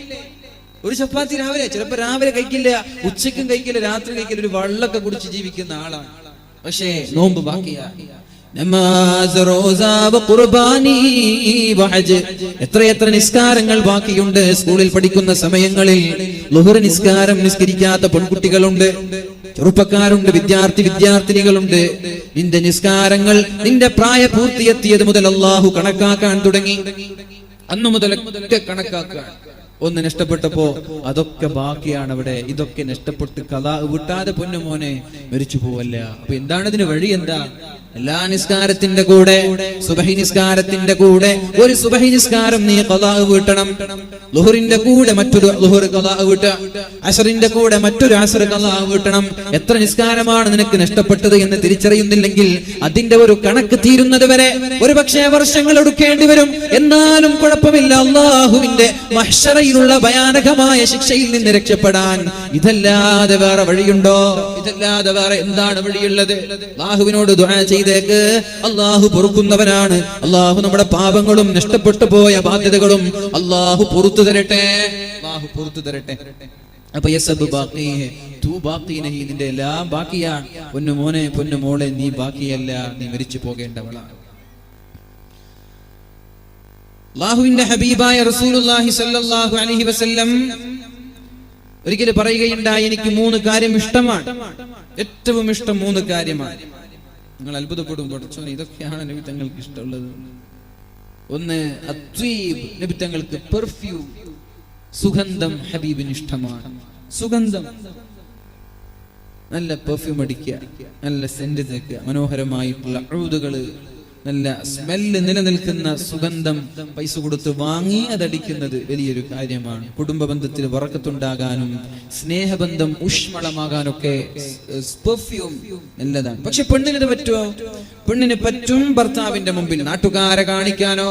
ഒരു ചപ്പാത്തി രാവിലെ, ചിലപ്പോ രാവിലെ കഴിക്കില്ല, ഉച്ചക്കും കഴിക്കില്ല, രാത്രി കഴിക്കില്ല, ഒരു വെള്ളമൊക്കെ കുടിച്ച് ജീവിക്കുന്ന ആളാണ്. പക്ഷേ നോമ്പ് ബാക്കിയാ. നമാസ്, റോസ, ഖുർബാനി, വഹജ്, എത്ര നിസ്കാരങ്ങൾ ബാക്കിയുണ്ട്. സ്കൂളിൽ പഠിക്കുന്ന സമയങ്ങളിൽ ളുഹർ നിസ്കാരം നിസ്കരിക്കാത്ത പെൺകുട്ടികളുണ്ട്, ചെറുപ്പക്കാരുണ്ട്, വിദ്യാർത്ഥിനികളുണ്ട്. നിന്റെ നിസ്കാരങ്ങൾ നിന്റെ പ്രായപൂർത്തിയെത്തിയത് മുതൽ അല്ലാഹു കണക്കാക്കാൻ തുടങ്ങി. അന്നു മുതലൊക്കെ കണക്കാക്കാൻ. ഒന്ന് നഷ്ടപ്പെട്ടപ്പോ അതൊക്കെ ബാക്കിയാണ് അവിടെ. ഇതൊക്കെ നഷ്ടപ്പെട്ട് ഖളാ വിട്ടാതെ പൊന്നുമോനെ മരിച്ചു പോവല്ല. അപ്പൊ എന്താണ് ഇതിന് വഴി? എന്താ? എല്ലാ നിസ്കാരത്തിന്റെ കൂടെ സുബഹി നിസ്കാരത്തിന്റെ കൂടെ ഒരു സുബഹി നിസ്കാരം നീ ഖളാ വീട്ടണം. ളുഹറിന്റെ കൂടെ മറ്റൊരു ളുഹർ ഖളാ വീട്ടുക, അസ്റിന്റെ കൂടെ മറ്റൊരു അസ്ർ ഖളാ വീട്ടണം. എത്ര നിസ്കാരമാണ് നിനക്ക് നഷ്ടപ്പെട്ടത് എന്ന് തിരിച്ചറിയുന്നില്ലെങ്കിൽ അതിന്റെ ഒരു കണക്ക് തീരുന്നത് വരെ ഒരുപക്ഷെ വർഷങ്ങൾ എടുക്കേണ്ടി വരും. എന്നാലും കുഴപ്പമില്ല, അല്ലാഹുവിന്റെ മഹ്ശറയിലുള്ള ഭയാനകമായ ശിക്ഷയിൽ നിന്ന് രക്ഷപ്പെടാൻ ഇതല്ലാതെ വേറെ വഴിയുണ്ടോ? ഇതല്ലാതെ വേറെ എന്താണ് വഴിയുള്ളത്? അല്ലാഹുവിനോട് ദുആ ചെയ്തേക്ക്. അല്ലാഹു പൊറുക്കുന്നവനാണ്. അല്ലാഹു നമ്മുടെ പാപങ്ങളും നഷ്ടപ്പെട്ടു പോയ ബാധ്യതകളും അല്ലാഹു പൊറുത്തു തരട്ടെ. അല്ലാഹു പൊറുത്തു തരട്ടെ. അപ്പൊ യസബ് ബാഖി തൂ ബാഖി നഹി, നിന്റെ എല്ലാം ബാക്കിയാണ്. പൊന്നുമോനെ പൊന്നുമോളെ നീ ബാക്കിയല്ല, നീ മരിച്ചു പോകേണ്ടവളാണ്. അല്ലാഹുവിന്റെ ഹബീബായ റസൂലുള്ളാഹി സ്വല്ലല്ലാഹു അലൈഹി വസല്ലം ഒരിക്കൽ പറയുകയുണ്ടായി, എനിക്ക് 3 കാര്യം ഇഷ്ടമാണ്, ഏറ്റവും ഇഷ്ടം 3 കാര്യമാണ്. നിങ്ങൾ അത്ഭുതപ്പെടും, പഠിച്ചോ ഇതൊക്കെയാണ് നബി തങ്ങൾക്ക് ഇഷ്ടമുള്ളത്. ഒന്ന് അത്വീബ്, നബി തങ്ങൾക്ക് പെർഫ്യൂം, സുഗന്ധം ഹബീബിന് ഇഷ്ടമാണ്. സുഗന്ധം, നല്ല പെർഫ്യൂം അടിക്കുക, നല്ല സെന്റ് തേക്കുക, മനോഹരമായിട്ടുള്ള ഊതുകള്, നല്ല സ്മെല്ല് നിലനിൽക്കുന്ന സുഗന്ധം പൈസ കൊടുത്ത് വാങ്ങി അതടിക്കുന്നത് വലിയൊരു കാര്യമാണ്. കുടുംബ ബന്ധത്തിൽ ബറക്കത്തുണ്ടാകാനും സ്നേഹബന്ധം ഊഷ്മളമാകാനൊക്കെ പെർഫ്യൂം നല്ലതാണ്. പക്ഷെ പെണ്ണിന് പറ്റുമോ? പെണ്ണിന് പറ്റും ഭർത്താവിന്റെ മുമ്പിൽ നാട്ടുകാരെ കാണിക്കാനോ.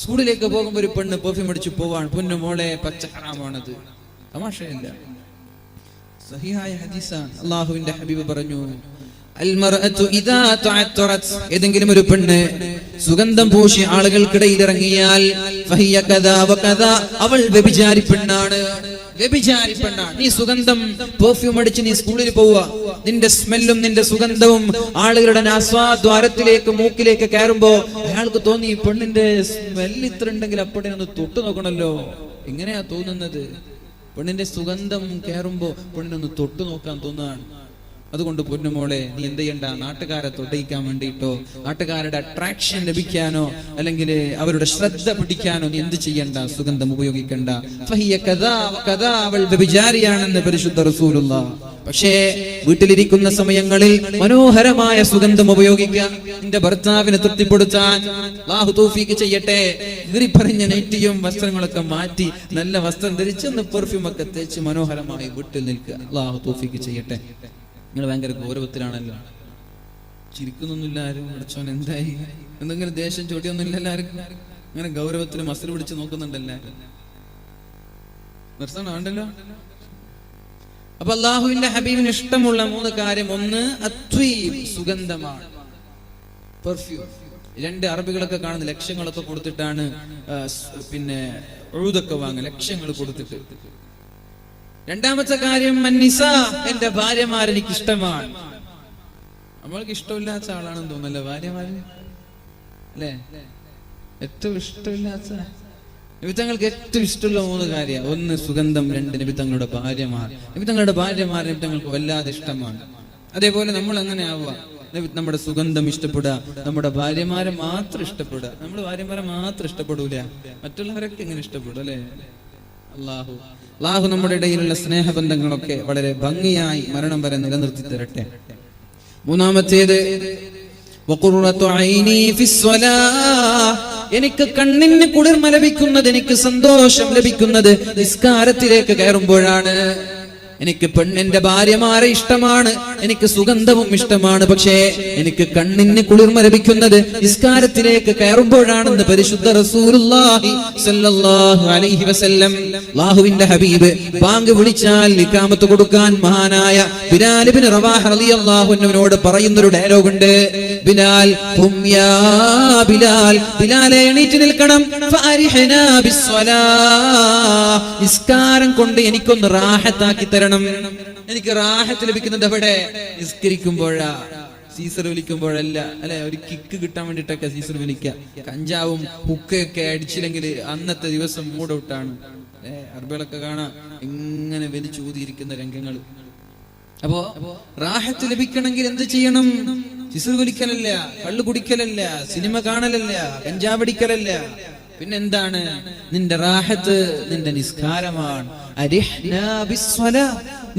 സ്കൂളിലേക്ക് പോകുമ്പോ ഒരു പെണ്ണ് പെർഫ്യൂം അടിച്ചു പോവാണ്, പൊന്നു മോളെ പച്ച ഹറാമാണത്, തമാശയല്ല, സഹിഹായ ഹദീസാണ്. അല്ലാഹുവിന്റെ ഹബീബ് പറഞ്ഞു, ഏതെങ്കിലും ഒരു പെണ്ണ് സുഗന്ധം പൂശി ആളുകൾക്കിടയിൽ ഇറങ്ങിയാൽ അവൾ വ്യഭിചാരി പെണ്ണാണ്. വ്യഭിചാരി പെണ്ണാണ്. നീ സുഗന്ധം പെർഫ്യൂം അടിച്ച് നീ സ്കൂളിൽ പോവുക, നിന്റെ സ്മെല്ലും നിന്റെ സുഗന്ധവും ആളുകളുടെ ആസ്വാദ്വാരത്തിലേക്ക് മൂക്കിലേക്ക് കയറുമ്പോ അയാൾക്ക് തോന്നി പെണ്ണിന്റെ സ്മെല്ല് ഇത്ര ഉണ്ടെങ്കിൽ അപ്പോഴേ ഒന്ന് തൊട്ടു നോക്കണല്ലോ. എങ്ങനെയാ തോന്നുന്നത്? പെണ്ണിന്റെ സുഗന്ധം കയറുമ്പോ പെണ്ണിനൊന്ന് തൊട്ടു നോക്കാൻ തോന്നുകയാണ്. അതുകൊണ്ട് പൊന്നുമോളെ നീ എന്ത് ചെയ്യണ്ട, നാട്ടുകാരെ തൊട്ടയിക്കാൻ വേണ്ടിയിട്ടോ നാട്ടുകാരുടെ അട്രാക്ഷൻ ലഭിക്കാനോ അല്ലെങ്കിൽ അവരുടെ ശ്രദ്ധ പിടിക്കാനോ നീ എന്ത് ചെയ്യണ്ട, സുഗന്ധം ഉപയോഗിക്കണ്ട. അവൾ വ്യഭിചാരിയാണെന്ന് പരിശുദ്ധ റസൂലുള്ളാഹ്. പക്ഷേ വീട്ടിലിരിക്കുന്ന സമയങ്ങളിൽ മനോഹരമായ സുഗന്ധം ഉപയോഗിക്കാൻ, നിന്റെ ഭർത്താവിനെ തൃപ്തിപ്പെടുത്താൻ അല്ലാഹു തൗഫീഖ് ചെയ്യട്ടെ. പറഞ്ഞ നൈറ്റിയും വസ്ത്രങ്ങളൊക്കെ മാറ്റി നല്ല വസ്ത്രം ധരിച്ചെന്ന് പെർഫ്യൂം ഒക്കെ തേച്ച് മനോഹരമായി വീട്ടിൽ നിൽക്കുക. അല്ലാഹു തൗഫീഖ് ചെയ്യട്ടെ. നിങ്ങൾ ഭയങ്കര ഗൗരവത്തിലാണല്ലോ, ചിരിക്കുന്നൊന്നുമില്ല ആരും. അടച്ചോൻ എന്തായി, എന്തെങ്കിലും ദേഷ്യം ചോട്ടിയൊന്നുമില്ല എല്ലാവർക്കും. അങ്ങനെ ഗൗരവത്തിൽ മസിൽ പിടിച്ച് നോക്കുന്നുണ്ടല്ലോ, നിർത്തണമുണ്ടല്ലോ. അപ്പൊ അല്ലാഹുവിന്റെ ഹബീബിന് ഇഷ്ടമുള്ള 3 കാര്യം, ഒന്ന് അത്വീബ്, സുഗന്ധമാണ്, പെർഫ്യൂം. 2 അറബികളൊക്കെ കാണുന്ന ലക്ഷങ്ങളൊക്കെ കൊടുത്തിട്ടാണ് പിന്നെ ഉഴുതൊക്കെ വാങ്ങുക, ലക്ഷങ്ങൾ കൊടുത്തിട്ട്. രണ്ടാമത്തെ കാര്യം അന്നിസാ, എന്റെ ഭാര്യമാർ എനിക്ക് ഇഷ്ടമാണ്. നമ്മൾക്ക് ഇഷ്ടമില്ലാത്ത ആളാണെന്ന് തോന്നല്ലേ ഭാര്യമാര്, അല്ലേ? ഏറ്റവും ഇഷ്ടമില്ലാത്ത നബിതങ്ങൾക്ക് ഏറ്റവും ഇഷ്ടമുള്ള 3 കാര്യം, ഒന്ന് സുഗന്ധം, 2 നബിതങ്ങളുടെ ഭാര്യമാർ. നബിതങ്ങളുടെ ഭാര്യമാർ നബിതങ്ങൾക്ക് വല്ലാതെ ഇഷ്ടമാണ്. അതേപോലെ നമ്മൾ അങ്ങനെ ആവുക, നമ്മുടെ സുഗന്ധം ഇഷ്ടപ്പെടുക, നമ്മുടെ ഭാര്യമാരെ മാത്രം ഇഷ്ടപ്പെടുക. നമ്മൾ ഭാര്യമാരെ മാത്രം ഇഷ്ടപ്പെടൂല, മറ്റുള്ളവരൊക്കെ എങ്ങനെ ഇഷ്ടപ്പെടും, അല്ലേ? അല്ലാഹു നമ്മുടെ ഇടയിലുള്ള സ്നേഹബന്ധങ്ങളൊക്കെ വളരെ ഭംഗിയായി മരണം വരെ നിലനിർത്തി തരട്ടെ. മൂന്നാമത്തേത് എനിക്ക് കണ്ണിന് കുളിർമ ലഭിക്കുന്നത്, എനിക്ക് സന്തോഷം ലഭിക്കുന്നത് നിസ്കാരത്തിലേക്ക് കയറുമ്പോഴാണ്. എനിക്ക് പെണ്ണിന്റെ ഭാര്യമാരെ ഇഷ്ടമാണ്, എനിക്ക് സുഗന്ധവും ഇഷ്ടമാണ്. പക്ഷേ എനിക്ക് കണ്ണിന് കുളിർമ ലഭിക്കുന്നത് നിസ്കാരത്തിലേക്ക് കയറുമ്പോഴാണെന്ന് പരിശുദ്ധ റസൂലുള്ളാഹി സ്വല്ലല്ലാഹു അലൈഹി വസല്ലം. അല്ലാഹുവിന്റെ ഹബീബ് ബാങ്ക് വിളിച്ചാൽ ഇഖാമത്ത് കൊടുക്കാൻ മഹാനായ ബിലാൽ ഇബ്നു റവാഹ റളിയല്ലാഹു അൻഹുവിനോട് പറയുന്നൊരു ഡയലോഗ് ഉണ്ട്. ബിലാൽ ഖും യാ ബിലാൽ, ബിലാലേ എണീറ്റ് നിൽക്കണം. ഫഅരിഹ്നാ ബിസ്സലാഹ്, നിസ്കാരം കൊണ്ട് എനിക്കൊന്ന് റാഹത്താക്കി തരണം. എനിക്ക് റാഹത്ത് ലഭിക്കുന്നത് എവിടെ? നിസ്കരിക്കുമ്പോഴാ, സീസർ വിളിക്കുമ്പോഴല്ല. അല്ലെ, ഒരു കിക്ക് കിട്ടാൻ വേണ്ടിട്ടൊക്കെ സീസർ വിളിക്കുക. കഞ്ചാവും ഹുക്കൊക്കെ അടിച്ചില്ലെങ്കിൽ അന്നത്തെ ദിവസം മൂഡ് ഔട്ടാണ്. അറബികളൊക്കെ കാണാം ഇങ്ങനെ വലിച്ചൂതിയിരിക്കുന്ന രംഗങ്ങൾ. അപ്പോ റാഹത്ത് ലഭിക്കണമെങ്കിൽ എന്ത് ചെയ്യണം? സീസർ വിളിക്കലല്ല, കള്ളു കുടിക്കലല്ല, സിനിമ കാണലല്ല, കഞ്ചാവടിക്കലല്ല. പിന്നെന്താണ്? നിന്റെ റാഹത്ത് നിന്റെ നിസ്കാരമാണ്.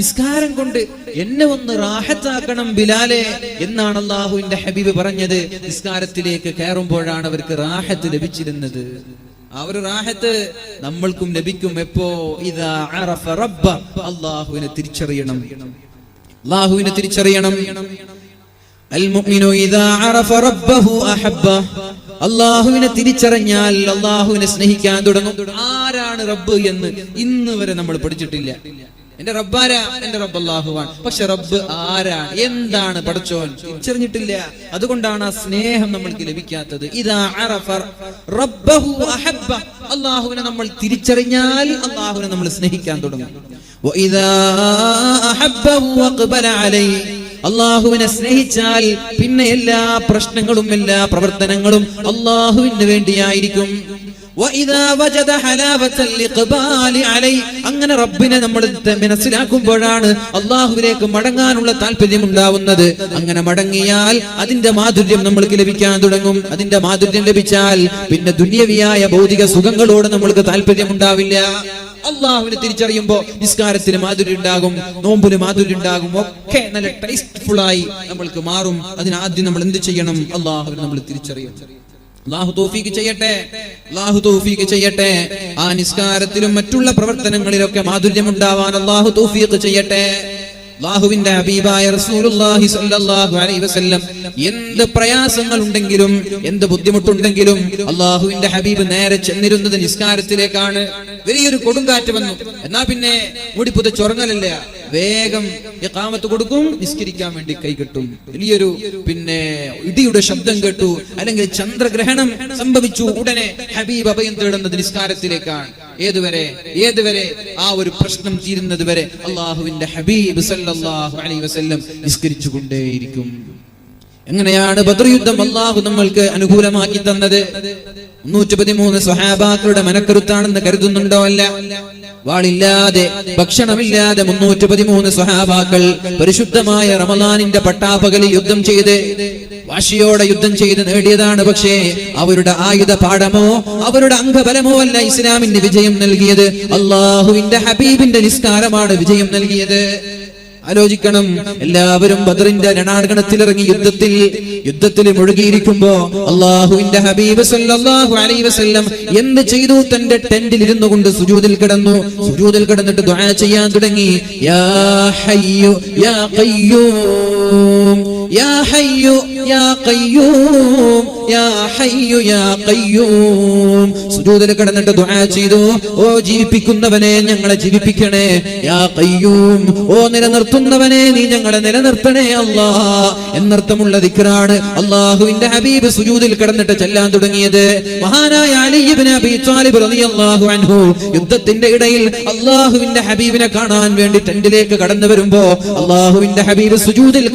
നിസ്കാരം കൊണ്ട് എന്നെ ഒന്ന് റാഹത്താക്കണം ബിലാലെ എന്നാണ് അല്ലാഹുവിന്റെ ഹബീബ് പറഞ്ഞത്. നിസ്കാരത്തിലേക്ക് കയറുമ്പോഴാണ് അവർക്ക് റാഹത്ത് ലഭിച്ചിരുന്നത്. ആ ഒരു റാഹത്ത് നമ്മൾക്കും ലഭിക്കും എപ്പോ? ഇദാ അറഫ റബ്ബ, അല്ലാഹുവിനെ തിരിച്ചറിയണം, അല്ലാഹുവിനെ തിരിച്ചറിയണം. അൽ മുഅ്മിനു ഇദാ അറഫ റബ്ബഹു അഹബ്ബ, അല്ലാഹുവിനെ തിരിച്ചറിഞ്ഞാൽ അല്ലാഹുവിനെ സ്നേഹിക്കാൻ തുടങ്ങും. ആരാണ് റബ്ബ് എന്ന് ഇന്ന് വരെ നമ്മൾ പഠിച്ചിട്ടില്ല. എന്റെ റബ്ബാരാ? എന്റെ റബ്ബ് അല്ലാഹുവാണ്. പക്ഷെ റബ്ബ് ആരാണ്, എന്താണ് പടച്ചോൻ തിരിച്ചറിഞ്ഞിട്ടില്ല. അതുകൊണ്ടാണ് ആ സ്നേഹം നമ്മൾക്ക് ലഭിക്കാത്തത്. ഇദാ അറഫ റബ്ബഹു അഹബ്ബ, അല്ലാഹുവിനെ നമ്മൾ തിരിച്ചറിഞ്ഞാൽ അല്ലാഹുവിനെ നമ്മൾ സ്നേഹിക്കാൻ തുടങ്ങും. വഇദാ അഹബ്ബഹു വഖബല അലൈഹി, അല്ലാഹുവിനെ സ്നേഹിച്ചാൽ പിന്നെ എല്ലാ പ്രശ്നങ്ങളും എല്ലാ പ്രവർത്തനങ്ങളും അല്ലാഹുവിന് വേണ്ടിയായിരിക്കും. അങ്ങനെ റബ്ബിനെ നമ്മൾ മനസ്സിലാക്കുമ്പോഴാണ് അല്ലാഹുവിലേക്ക് മടങ്ങാനുള്ള താല്പര്യം ഉണ്ടാവുന്നത്. അങ്ങനെ മടങ്ങിയാൽ അതിന്റെ മാധുര്യം നമ്മൾക്ക് ലഭിക്കാൻ തുടങ്ങും. അതിന്റെ മാധുര്യം ലഭിച്ചാൽ പിന്നെ ദുന്യവിയായ ഭൗതിക സുഖങ്ങളോട് നമ്മൾക്ക് താല്പര്യം ഉണ്ടാവില്ല. അല്ലാഹുവിനെ തിരിച്ചറിയുമ്പോ നിസ്കാരത്തിന് മാധുര്യം ഉണ്ടാകും, നോമ്പിന് മാധുര്യം ഉണ്ടാകും, ഒക്കെ നല്ല ടേസ്റ്റ്ഫുൾ ആയി നമ്മൾക്ക് മാറും. അതിനാദ്യം നമ്മൾ എന്ത് ചെയ്യണം? അല്ലാഹുവിനെ നമ്മൾ തിരിച്ചറിയണം. അല്ലാഹു തൗഫീഖ് ചെയ്യട്ടെ, അല്ലാഹു തൗഫീഖ് ചെയ്യട്ടെ. ആ നിസ്കാരത്തിലും മറ്റുള്ള പ്രവർത്തനങ്ങളിലൊക്കെ മാധുര്യം ഉണ്ടാവാൻ അല്ലാഹു തൗഫീഖ് ചെയ്യട്ടെ. അല്ലാഹുവിന്റെ ഹബീബായ റസൂലുള്ളാഹി സ്വല്ലല്ലാഹു അലൈഹി വസല്ലം എന്ത് പ്രയാസങ്ങൾ ഉണ്ടെങ്കിലും എന്ത് ബുദ്ധിമുട്ടുണ്ടെങ്കിലും അല്ലാഹുവിന്റെ ഹബീബ് നേരെ ചെന്നിരുന്നത് നിസ്കാരത്തിലേക്കാണ്. വലിയൊരു കൊടുങ്കാറ്റ് വന്നു, എന്നാ പിന്നെ മുടി പുതച്ചുറങ്ങലല്ല, വേഗം ഇഖാമത്ത് കൊടുക്കും, നിസ്കരിക്കാൻ വേണ്ടി കൈ കെട്ടും. വലിയൊരു ഇടിയുടെ ശബ്ദം കേട്ടു, അല്ലെങ്കിൽ ചന്ദ്രഗ്രഹണം സംഭവിച്ചു, ഉടനെ ഹബീബ് അഭയം തേടുന്നത് നിസ്കാരത്തിലേക്കാണ്. ഏതുവരെ? ആ ഒരു പ്രശ്നം തീരുന്നത് വരെ അല്ലാഹുവിന്റെ ഹബീബ് സല്ലല്ലാഹു അലൈഹി വസല്ലം നിസ്കരിച്ചുകൊണ്ടേയിരിക്കും. എങ്ങനെയാണ് ബദർ യുദ്ധം അല്ലാഹു നമ്മൾക്ക് അനുകൂലമാക്കി തന്നത്? 313 സ്വഹാബാക്കളുടെ മനക്കരുത്താണെന്ന് കരുതുന്നുണ്ടോ? അല്ല. വാളില്ലാതെ ഭക്ഷണമില്ലാതെ 313 സ്വഹാബാക്കൾ പരിശുദ്ധമായ റമളാനിന്റെ പട്ടാപകലിൽ യുദ്ധം ചെയ്ത് വാശിയോടെ യുദ്ധം ചെയ്ത് നേടിയതാണ്. പക്ഷേ അവരുടെ ആയുധ പാഠമോ അവരുടെ അംഗബലമോ അല്ല ഇസ്ലാമിന് വിജയം നൽകിയത്. അല്ലാഹുവിന്റെ ഹബീബിന്റെ നിസ്കാരമാണ് വിജയം നൽകിയത്. ആലോചിക്കണം. എല്ലാവരും ബദറിന്റെ രണാങ്കണത്തിലിറങ്ങി യുദ്ധത്തിൽ മുഴുകിയിരിക്കുമ്പോ അല്ലാഹുവിന്റെ ഹബീബ് സല്ലല്ലാഹു അലൈഹി വസല്ലം എന്ത് ചെയ്തു? തന്റെ ടെന്റിൽ ഇരുന്നു കൊണ്ട് സുജൂദിൽ കിടന്നിട്ട് ദുആ ചെയ്യാൻ തുടങ്ങി. യാ ഹയ്യു യാ ഖയ്യൂം, യാ ഹയ്യു യാ ഖയ്യൂം, യാ ഹയ്യു യാ ഖയ്യൂം. സുജൂദിൽ കിടന്നിട്ട് ദുആ ചെയ്തു. ഓ ജീവിപ്പിക്കുന്നവനെ, ഞങ്ങളെ ജീവിപ്പിക്കണേ. യാ ഖയ്യൂം, ഓ നിലനിർത്തുന്നവനെ, നീ ഞങ്ങളെ നിലനിർത്തണേ അല്ലാഹ് എന്നർത്ഥമുള്ള ദിക്റാണ് അല്ലാഹുവിന്റെ ഹബീബ് സുജൂദിൽ കിടന്നിട്ട് ചൊല്ലാൻ തുടങ്ങിയത്. മഹാനായ അലി ഇബ്നു അബീ ത്വാലിബ് റളിയല്ലാഹു അൻഹു യുദ്ധത്തിന്റെ ഇടയിൽ അല്ലാഹുവിന്റെ ഹബീബിനെ കാണാൻ വേണ്ടി ടെന്റിലേക്ക് കടന്നു വരുമ്പോ അല്ലാഹുവിന്റെ ഹബീബ് സുജൂദിൽ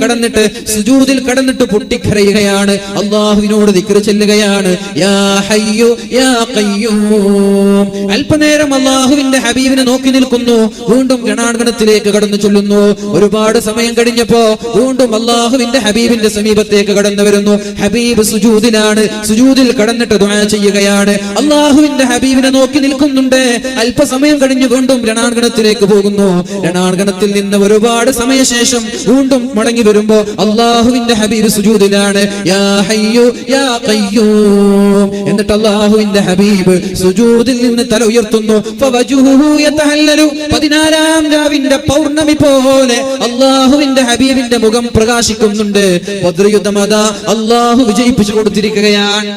കടന്നിട്ട് പൊട്ടിക്കരയുകയാണ്. അല്ലാഹുവിനോട് ദിക്ർ ചൊല്ലുകയാണ്. യാ ഹയ്യു യാ ഖയ്യൂം. അല്പനേരം അല്ലാഹുവിന്റെ ഹബീബിനെ നോക്കി നിൽക്കുന്നു. വീണ്ടും രണാങ്കണത്തിലേക്ക് കടന്നു ചൊല്ലുന്നു. ഒരുപാട് സമയം കഴിഞ്ഞപ്പോ വീണ്ടും അല്ലാഹുവിന്റെ ഹബീബിന്റെ സമീപത്തേക്ക് കടന്നു വരുന്നു. ഹബീബ് സുജൂദിലാണ്. സുജൂദിൽ കടന്നിട്ട് ദുആ ചെയ്യുകയാണ്. അല്ലാഹുവിന്റെ ഹബീബിനെ നോക്കി നിൽക്കുന്നുണ്ട്. അല്പസമയം കഴിഞ്ഞ് വീണ്ടും രണാങ്കണത്തിലേക്ക് പോകുന്നു. രണാങ്കണത്തിൽ നിന്ന് ഒരുപാട് സമയശേഷം വീണ്ടും മടങ്ങി വരുമ്പോ അല്ലാഹുവിന്റെ ഹബീബ് സുജൂദിലാണ്. യാ ഹയ്യു യാ ഖയ്യൂം. എന്നിട്ട് അല്ലാഹുവിന്റെ ഹബീബ് സുജൂദിൽ നിന്ന് തല ഉയർത്തുന്നു. ഫവജുഹു യതഹല്ലലു. 14-ാം രാവിന്റെ പൗർണമി പോലെ അല്ലാഹുവിന്റെ ഹബീബിന്റെ മുഖം പ്രകാശിക്കുന്നുണ്ട്. ബദ്ർ യുദ്ധം അതാ അല്ലാഹു വിജയിപ്പിച്ചു കൊടുത്തിരിക്കുകയാണ്.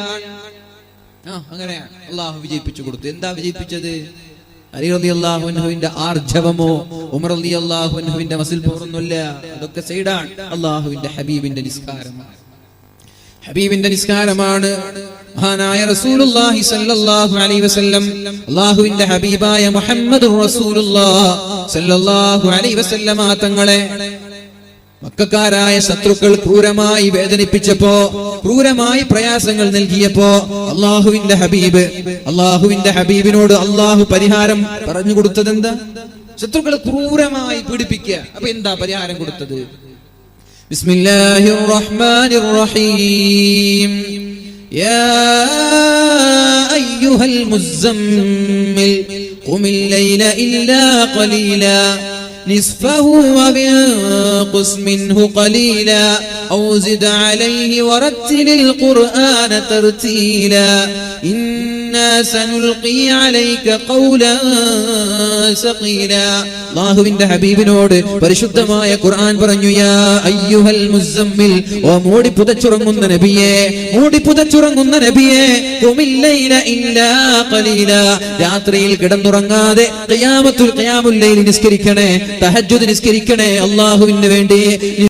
അങ്ങനെയാണ് അല്ലാഹു വിജയിപ്പിച്ചു കൊടുത്തു. എന്താ വിജയിപ്പിച്ചത്? അലി റളിയല്ലാഹു അൻഹുവിന്റെ ആർജവമോ ഉമർ റളിയല്ലാഹു അൻഹുവിന്റെ മസിൽ പോറൊന്നുമില്ല. അതൊക്കെ സൈഡാണ്. അല്ലാഹുവിന്റെ ഹബീബിന്റെ നിസ്കാരമാണ്. ഹബീബിന്റെ നിസ്കാരമാണ്. മഹാനായ റസൂലുള്ളാഹി സ്വല്ലല്ലാഹു അലൈഹി വസല്ലം, അല്ലാഹുവിന്റെ ഹബീബായ മുഹമ്മദുർ റസൂലുള്ളാഹി സ്വല്ലല്ലാഹു അലൈഹി വസല്ലമ തങ്ങളെ മക്കക്കാരായ ശത്രുക്കൾ ക്രൂരമായി വേദനിപ്പിച്ചപ്പോ, ക്രൂരമായി പ്രയാസങ്ങൾ നൽകിയപ്പോ അല്ലാഹുവിന്റെ ഹബീബിനോട് അല്ലാഹു പരിഹാരം പറഞ്ഞു കൊടുത്തത് എന്താ? ശത്രുക്കൾ ക്രൂരമായി പീഡിപ്പിക്കുക. അപ്പൊ എന്താ പരിഹാരം കൊടുത്തത്? ബിസ്മില്ലാഹിർ റഹ്മാനിർ റഹീം. യാ അയ്യുഹൽ മുസമ്മിൽ ഖുമിൽ ലൈല ഇല്ലാ ഖലീലാ نصفه وانقص منه قليلا أو زد عليه ورتل القرآن ترتيلا إنا سنلقي عليك قولا ثقيلا. അല്ലാഹുവിന്റെ ഹബീബിനോട് പരിശുദ്ധമായ ഖുർആൻ പറഞ്ഞു, യാ അയ്യുഹൽ മുസമ്മിൽ, ഓ മൂടി പുതച്ചുറങ്ങുന്ന നബിയേ, മൂടി പുതച്ചുറങ്ങുന്ന നബിയേ, ഖുമിൽ ലൈല ഇല്ലാ ഖലീലാ, രാത്രിയിൽ കിടന്നുറങ്ങാതെ ഖിയാമുൽ ലൈൽ നിസ്കരിക്കണേ, തഹജ്ജുദ് നിസ്കരിക്കണേ അല്ലാഹുവിന് വേണ്ടി.